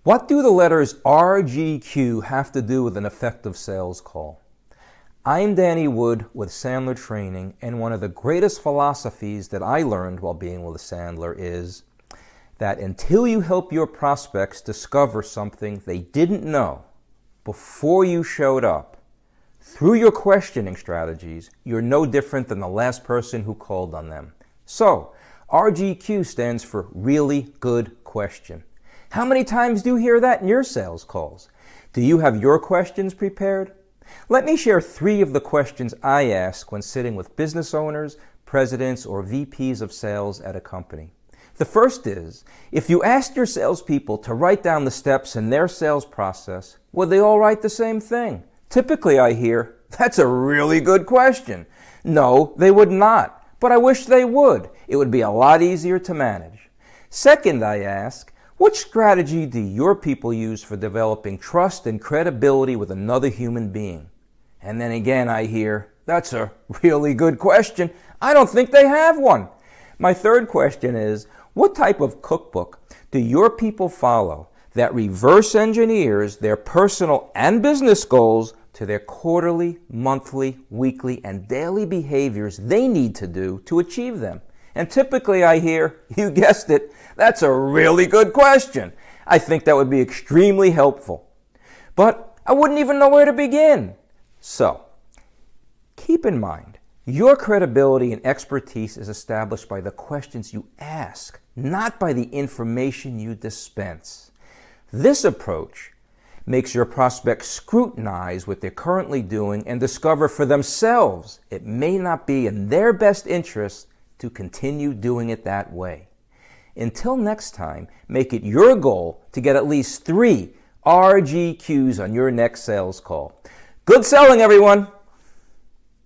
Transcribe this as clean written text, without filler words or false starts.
What do the letters RGQ have to do with an effective sales call? I'm Danny Wood with Sandler Training, and one of the greatest philosophies that I learned while being with Sandler is that until you help your prospects discover something they didn't know before you showed up, through your questioning strategies, you're no different than the last person who called on them. So, RGQ stands for Really Good Question. How many times do you hear that in your sales calls? Do you have your questions prepared? Let me share 3 of the questions I ask when sitting with business owners, presidents, or VPs of sales at a company. The first is, if you asked your salespeople to write down the steps in their sales process, would they all write the same thing? Typically I hear, that's a really good question. No, they would not, but I wish they would. It would be a lot easier to manage. Second, I ask, what strategy do your people use for developing trust and credibility with another human being? And then again I hear, that's a really good question. I don't think they have one. My third question is, what type of cookbook do your people follow that reverse engineers their personal and business goals to their quarterly, monthly, weekly, and daily behaviors they need to do to achieve them? And typically I hear, you guessed it, that's a really good question. I think that would be extremely helpful. But I wouldn't even know where to begin. So, keep in mind, your credibility and expertise is established by the questions you ask, not by the information you dispense. This approach makes your prospects scrutinize what they're currently doing and discover for themselves it may not be in their best interest to continue doing it that way. Until next time, make it your goal to get at least 3 RGQs on your next sales call. Good selling, everyone!